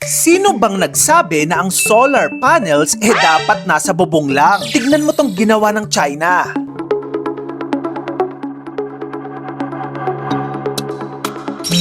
Sino bang nagsabi na ang solar panels dapat nasa bubong lang? Tignan mo tong ginawa ng China.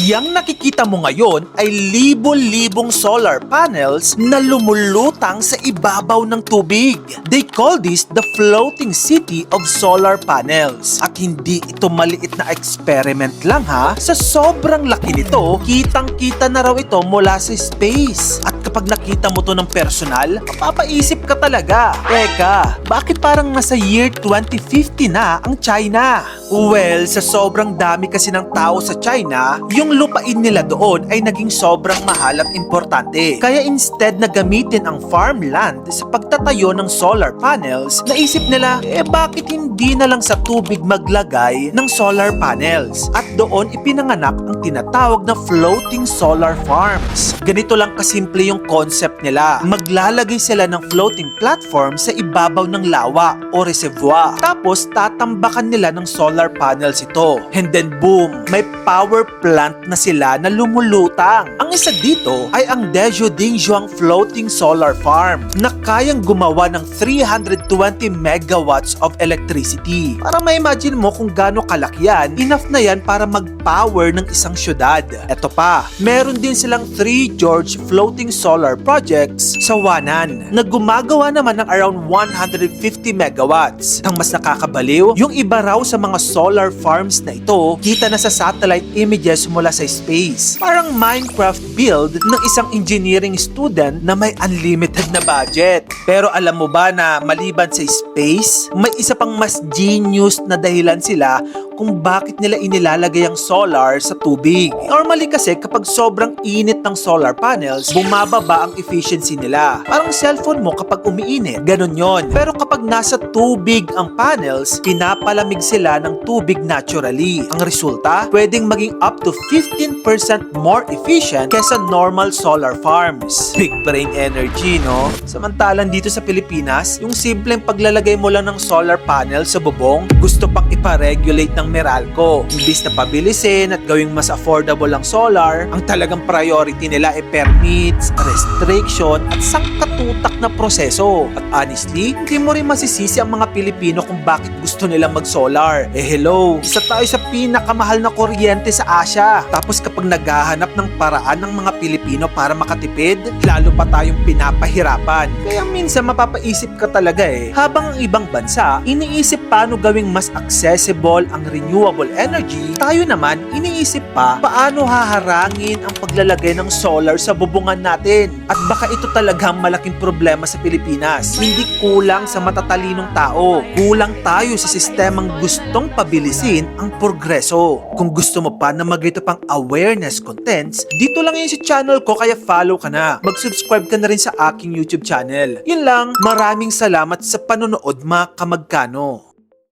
Yang nakikita mo ngayon ay libo-libong solar panels na lumulutang sa ibabaw ng tubig. They call this the floating city of solar panels. At hindi ito maliit na experiment lang ha. Sa sobrang laki nito, kitang-kita na raw ito mula sa space. At kapag nakita mo to ng personal, mapapaisip ka talaga. Teka, bakit parang nasa year 2050 na ang China? Well, sa sobrang dami kasi ng tao sa China, yung lupain nila doon ay naging sobrang mahal at importante. Kaya instead na gamitin ang farmland sa pagtatayo ng solar panels, naisip nila, bakit hindi na lang sa tubig maglagay ng solar panels? At doon ipinanganak ang tinatawag na floating solar farms. Ganito lang kasimple yung concept nila. Maglalagay sila ng floating platform sa ibabaw ng lawa o reservoir. Tapos tatambakan nila ng solar panels ito. And then boom, may power plant na sila na lumulutang. Ang isa dito ay ang Dezhou Dingzhuang Floating Solar Farm na kayang gumawa ng 320 megawatts of electricity. Para ma-imagine mo kung gaano kalaki yan, enough na yan para mag-power ng isang syudad. Eto pa, meron din silang 3 George Floating Solar Projects sa Wanan na gumagawa naman ng around 150 megawatts. Ang mas nakakabaliw, yung iba raw sa mga solar farms na ito, kita na sa satellite images mula sa space. Parang Minecraft build ng isang engineering student na may unlimited na budget. Pero alam mo ba na maliban sa space, may isa pang mas genius na dahilan sila kung bakit nila inilalagay ang solar sa tubig. Normally kasi kapag sobrang init ng solar panels, bumababa ang efficiency nila. Parang cellphone mo kapag umiinit, ganun yon. Pero kapag nasa tubig ang panels, pinapalamig sila ng tubig naturally. Ang resulta, pwedeng maging up to 15% more efficient kesa normal solar farms. Big brain energy, no? Samantalang dito sa Pilipinas, yung simpleng paglalagay mo lang ng solar panel sa bubong, gusto pang ipa-regulate ng Meralco. Imbis na pabilisin at gawing mas affordable ang solar, ang talagang priority nila ay permits, restriction, at sangkatutak na proseso. At honestly, hindi mo rin masisisi ang mga Pilipino kung bakit gusto nilang mag-solar. Hello, isa tayo sa pinakamahal na kuryente sa Asia. Tapos kapag naghahanap ng paraan ng mga Pilipino para makatipid, lalo pa tayong pinapahirapan. Kaya minsan mapapaisip ka talaga habang ang ibang bansa, iniisip paano gawing mas accessible ang renewable energy, tayo naman iniisip pa paano haharangin ang paglalagay ng solar sa bubungan natin. At baka ito talagang malaking problema sa Pilipinas. Hindi kulang sa matatalinong tao. Kulang tayo sa sistemang gustong pabilisin ang progreso. Kung gusto mo pa na magito pang awareness contents, dito lang yun sa channel ko kaya follow ka na. Mag-subscribe ka na rin sa aking YouTube channel. Yun lang, maraming salamat sa panonood mga kamagkano.